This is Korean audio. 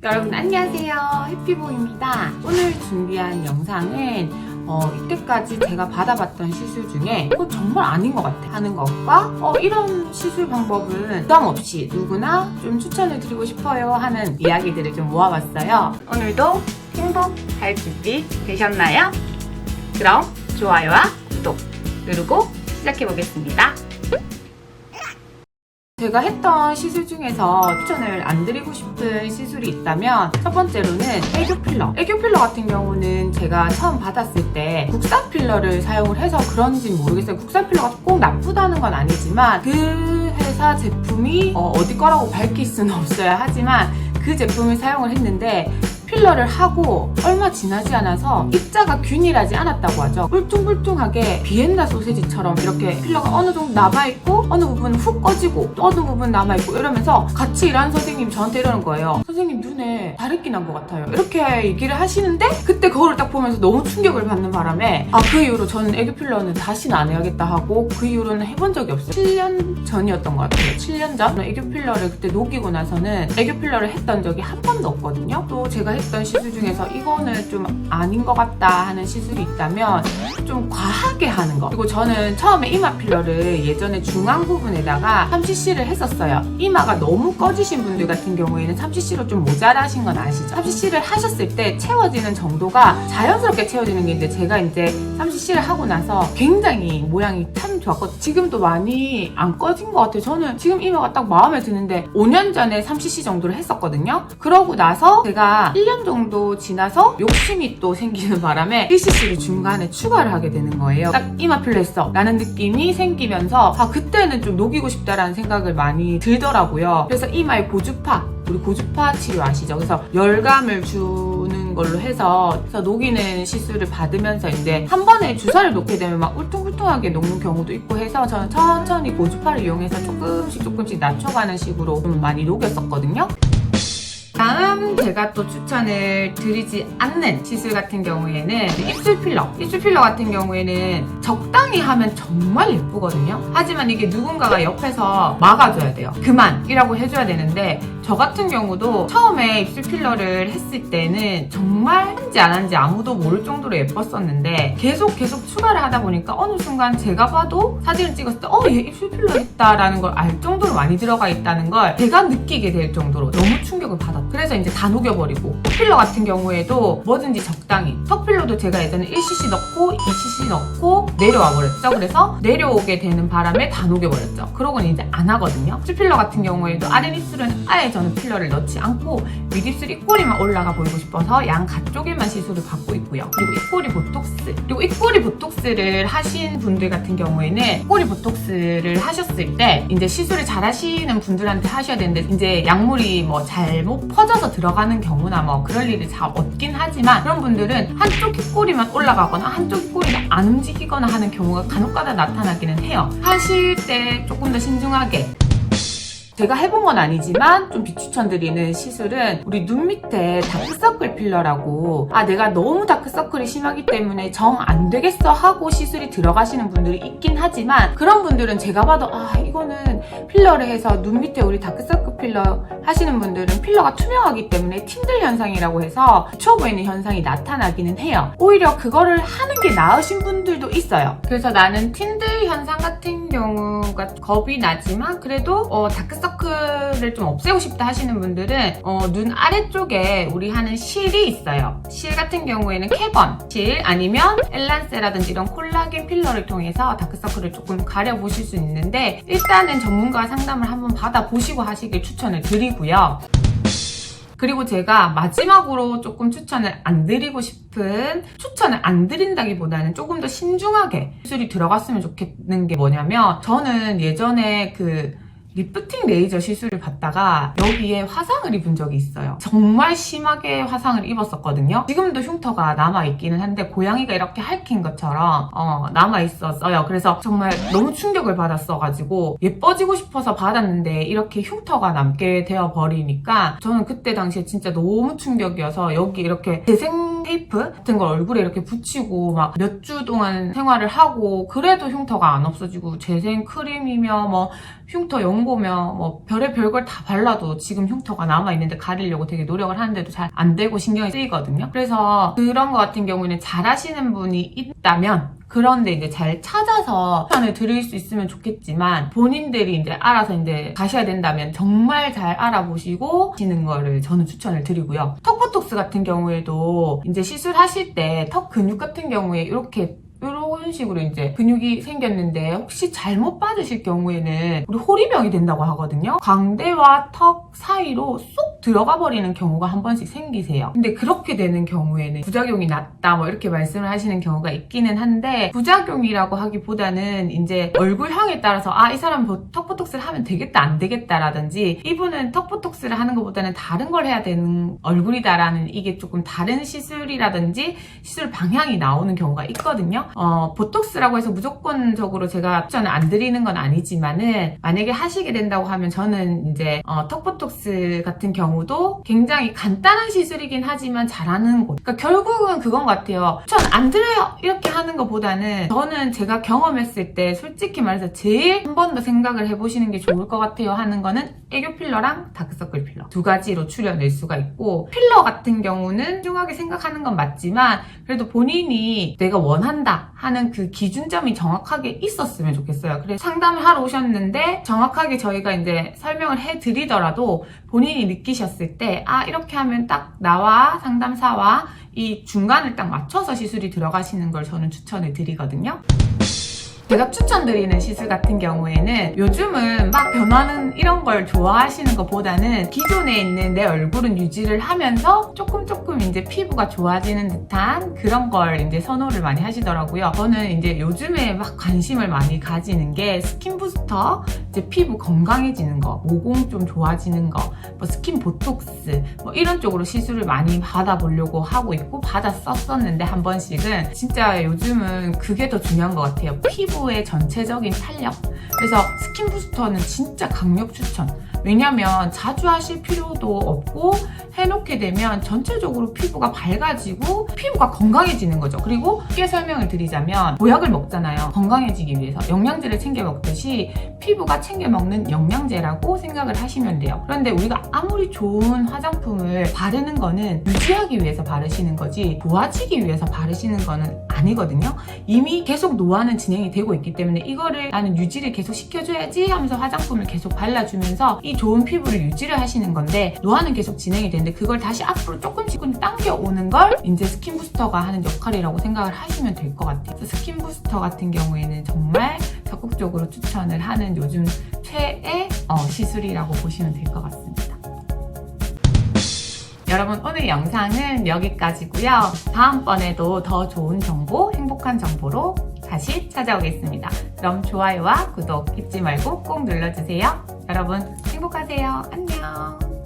여러분 안녕하세요, 해피보입니다. 오늘 준비한 영상은 이때까지 제가 받아봤던 시술 중에 정말 아닌 것 같아 하는 것과 이런 시술 방법은 부담 없이 누구나 좀 추천을 드리고 싶어요 하는 이야기들을 좀 모아봤어요. 오늘도 행복할 준비 되셨나요? 그럼 좋아요와 구독 누르고 시작해보겠습니다. 제가 했던 시술 중에서 추천을 안 드리고 싶은 시술이 있다면 첫 번째로는 애교필러. 애교필러 같은 경우는 제가 처음 받았을 때 국산 필러를 사용을 해서 그런지는 모르겠어요. 국산 필러가 꼭 나쁘다는 건 아니지만 그 회사 제품이 어디 거라고 밝힐 수는 없어요. 하지만 그 제품을 사용을 했는데 필러를 하고 얼마 지나지 않아서 입자가 균일하지 않았다고 하죠. 울퉁불퉁하게 비엔나 소세지처럼 이렇게 필러가 어느 정도 남아있고 어느 부분은 훅 꺼지고 또 어느 부분은 남아있고 이러면서 같이 일하는 선생님이 저한테 이러는 거예요. 선생님 눈에 다래끼 난 것 같아요. 이렇게 얘기를 하시는데 그때 거울을 딱 보면서 너무 충격을 받는 바람에 그 이후로 저는 애교 필러는 다시는 안 해야겠다 하고 그 이후로는 해본 적이 없어요. 7년 전이었던 것 같아요. 7년 전 애교 필러를 그때 녹이고 나서는 애교 필러를 했던 적이 한 번도 없거든요. 또 제가 했던 시술 중에서 이거는 좀 아닌 것 같다 하는 시술이 있다면 좀 과하게 하는 거. 그리고 저는 처음에 이마 필러를 예전에 중앙 부분에다가 3cc를 했었어요. 이마가 너무 꺼지신 분들 같은 경우에는 3cc로 좀 모자라신 건 아시죠? 3cc를 하셨을 때 채워지는 정도가 자연스럽게 채워지는 게 있는데 제가 이제 3cc를 하고 나서 굉장히 모양이 참 좋았고 지금도 많이 안 꺼진 것 같아요. 저는 지금 이마가 딱 마음에 드는데 5년 전에 3cc 정도를 했었거든요. 그러고 나서 제가 1년 정도 지나서 욕심이 또 생기는 바람에 1cc를 중간에 추가를 하게 되는 거예요. 딱 이마 필러 했어 라는 느낌이 생기면서 그때는 좀 녹이고 싶다라는 생각을 많이 들더라고요. 그래서 이마에 고주파, 우리 고주파 치료 아시죠? 그래서 열감을 주는 걸로 해서 녹이는 시술을 받으면서 이제 한 번에 주사를 놓게 되면 막 울퉁불퉁하게 녹는 경우도 있고 해서 저는 천천히 고주파를 이용해서 조금씩 낮춰가는 식으로 좀 많이 녹였었거든요. 다음 제가 또 추천을 드리지 않는 시술 같은 경우에는 입술 필러. 입술 필러 같은 경우에는 적당히 하면 정말 예쁘거든요. 하지만 이게 누군가가 옆에서 막아줘야 돼요. 그만이라고 해줘야 되는데 저 같은 경우도 처음에 입술 필러를 했을 때는 정말 한지 안 한지 아무도 모를 정도로 예뻤었는데 계속 추가를 하다 보니까 어느 순간 제가 봐도 사진을 찍었을 때 얘 입술 필러 했다라는 걸 알 정도로 많이 들어가 있다는 걸 제가 느끼게 될 정도로 너무 충격을 받았어요. 그래서 이제 다 녹여버리고 턱필러 같은 경우에도 뭐든지 적당히 턱필러도 제가 예전에 1cc 넣고 2cc 넣고 내려와 버렸죠. 그래서 내려오게 되는 바람에 다 녹여버렸죠. 그러고는 이제 안 하거든요. 입술필러 같은 경우에도 아랫입술은 아예 저는 필러를 넣지 않고 윗입술 입꼬리만 올라가 보이고 싶어서 양가 쪽에만 시술을 받고 있고요. 그리고 입꼬리 보톡스, 그리고 입꼬리 보톡스를 하신 분들 같은 경우에는 입꼬리 보톡스를 하셨을 때 이제 시술을 잘 하시는 분들한테 하셔야 되는데 이제 약물이 뭐 잘못 퍼져서 들어가는 경우나 뭐 그럴 일이 잘 없긴 하지만 그런 분들은 한쪽 입꼬리만 올라가거나 한쪽 입꼬리가 안 움직이거나 하는 경우가 간혹가다 나타나기는 해요. 하실 때 조금 더 신중하게. 제가 해본 건 아니지만 좀 비추천드리는 시술은 우리 눈 밑에 다크서클 필러라고 내가 너무 다크서클이 심하기 때문에 정 안 되겠어 하고 시술이 들어가시는 분들이 있긴 하지만 그런 분들은 제가 봐도 이거는 필러를 해서 눈 밑에 우리 다크서클 필러 하시는 분들은 필러가 투명하기 때문에 틴들 현상이라고 해서 비쳐 보이는 현상이 나타나기는 해요. 오히려 그거를 하는 게 나으신 분들도 있어요. 그래서 나는 틴들 현상 같은 경우가 겁이 나지만 그래도 다크서클을 좀 없애고 싶다 하시는 분들은 눈 아래쪽에 우리 하는 실이 있어요. 실 같은 경우에는 캐번 실 아니면 엘란세라든지 이런 콜라겐 필러를 통해서 다크서클을 조금 가려보실 수 있는데 일단은 전문가 상담을 한번 받아보시고 하시길 추천을 드리고요. 그리고 제가 마지막으로 조금 추천을 안 드린다기보다는 조금 더 신중하게 시술이 들어갔으면 좋겠는 게 뭐냐면 저는 예전에 리프팅 레이저 시술을 받다가 여기에 화상을 입은 적이 있어요. 정말 심하게 화상을 입었었거든요. 지금도 흉터가 남아있기는 한데 고양이가 이렇게 핥힌 것처럼 남아있었어요. 그래서 정말 너무 충격을 받았어가지고 예뻐지고 싶어서 받았는데 이렇게 흉터가 남게 되어버리니까 저는 그때 당시에 진짜 너무 충격이어서 여기 이렇게 재생 테이프 같은 걸 얼굴에 이렇게 붙이고 막 몇 주 동안 생활을 하고 그래도 흉터가 안 없어지고 재생 크림이며 뭐 흉터 연고며 뭐 별의별 걸 다 발라도 지금 흉터가 남아있는데 가리려고 되게 노력을 하는데도 잘 안 되고 신경이 쓰이거든요. 그래서 그런 거 같은 경우에는 잘 하시는 분이 있다면 그런데 이제 잘 찾아서 추천을 드릴 수 있으면 좋겠지만 본인들이 이제 알아서 이제 가셔야 된다면 정말 잘 알아보시고 하시는 거를 저는 추천을 드리고요. 턱 보톡스 같은 경우에도 이제 시술하실 때 턱 근육 같은 경우에 이렇게 이런 식으로 이제 근육이 생겼는데 혹시 잘못 받으실 경우에는 우리 호리병이 된다고 하거든요. 광대와 턱 사이로 쏙 들어가 버리는 경우가 한 번씩 생기세요. 근데 그렇게 되는 경우에는 부작용이 낮다 뭐 이렇게 말씀을 하시는 경우가 있기는 한데 부작용이라고 하기보다는 이제 얼굴형에 따라서 이 사람은 턱 보톡스를 하면 되겠다 안 되겠다라든지 이분은 턱 보톡스를 하는 것보다는 다른 걸 해야 되는 얼굴이다라는 이게 조금 다른 시술이라든지 시술 방향이 나오는 경우가 있거든요. 보톡스라고 해서 무조건적으로 제가 추천을 안 드리는 건 아니지만은 만약에 하시게 된다고 하면 저는 이제 턱 보톡스 같은 경우도 굉장히 간단한 시술이긴 하지만 잘하는 곳. 그러니까 결국은 그건 것 같아요. 추천 안 드려요 이렇게 하는 것보다는 저는 제가 경험했을 때 솔직히 말해서 제일 한 번 더 생각을 해보시는 게 좋을 것 같아요 하는 거는 애교 필러랑 다크서클 필러 두 가지로 추려낼 수가 있고 필러 같은 경우는 중하게 생각하는 건 맞지만 그래도 본인이 내가 원한다 하는 그 기준점이 정확하게 있었으면 좋겠어요. 그래서 상담을 하러 오셨는데 정확하게 저희가 이제 설명을 해드리더라도 본인이 느끼셨을 때 이렇게 하면 딱 나와 상담사와 이 중간을 딱 맞춰서 시술이 들어가시는 걸 저는 추천을 드리거든요. 제가 추천드리는 시술 같은 경우에는 요즘은 막 변하는 이런 걸 좋아하시는 것보다는 기존에 있는 내 얼굴은 유지를 하면서 조금 이제 피부가 좋아지는 듯한 그런 걸 이제 선호를 많이 하시더라고요. 저는 이제 요즘에 막 관심을 많이 가지는 게 스킨 부스터, 이제 피부 건강해지는 거, 모공 좀 좋아지는 거, 뭐 스킨 보톡스 뭐 이런 쪽으로 시술을 많이 받아보려고 하고 있고 받았었는데 한 번씩은 진짜 요즘은 그게 더 중요한 것 같아요. 피부의 전체적인 탄력. 그래서 스킨 부스터는 진짜 강력 추천. 왜냐면 자주 하실 필요도 없고 해놓게 되면 전체적으로 피부가 밝아지고 피부가 건강해지는 거죠. 그리고 쉽게 설명을 드리자면 보약을 먹잖아요. 건강해지기 위해서 영양제를 챙겨 먹듯이 피부가 챙겨 먹는 영양제라고 생각을 하시면 돼요. 그런데 우리가 아무리 좋은 화장품을 바르는 거는 유지하기 위해서 바르시는 거지 좋아지기 위해서 바르시는 거는 아니거든요. 이미 계속 노화는 진행이 되고 있기 때문에 이거를 나는 유지를 계속 시켜줘야지 하면서 화장품을 계속 발라주면서 이 좋은 피부를 유지를 하시는 건데 노화는 계속 진행이 되는데 그걸 다시 앞으로 조금씩 당겨오는 걸 이제 스킨 부스터가 하는 역할이라고 생각을 하시면 될 것 같아요. 그래서 스킨 부스터 같은 경우에는 정말 적극적으로 추천을 하는 요즘 최애 시술이라고 보시면 될 것 같습니다. 여러분 오늘 영상은 여기까지고요. 다음번에도 더 좋은 정보, 행복한 정보로 다시 찾아오겠습니다. 그럼 좋아요와 구독 잊지 말고 꼭 눌러주세요. 여러분 행복하세요. 안녕.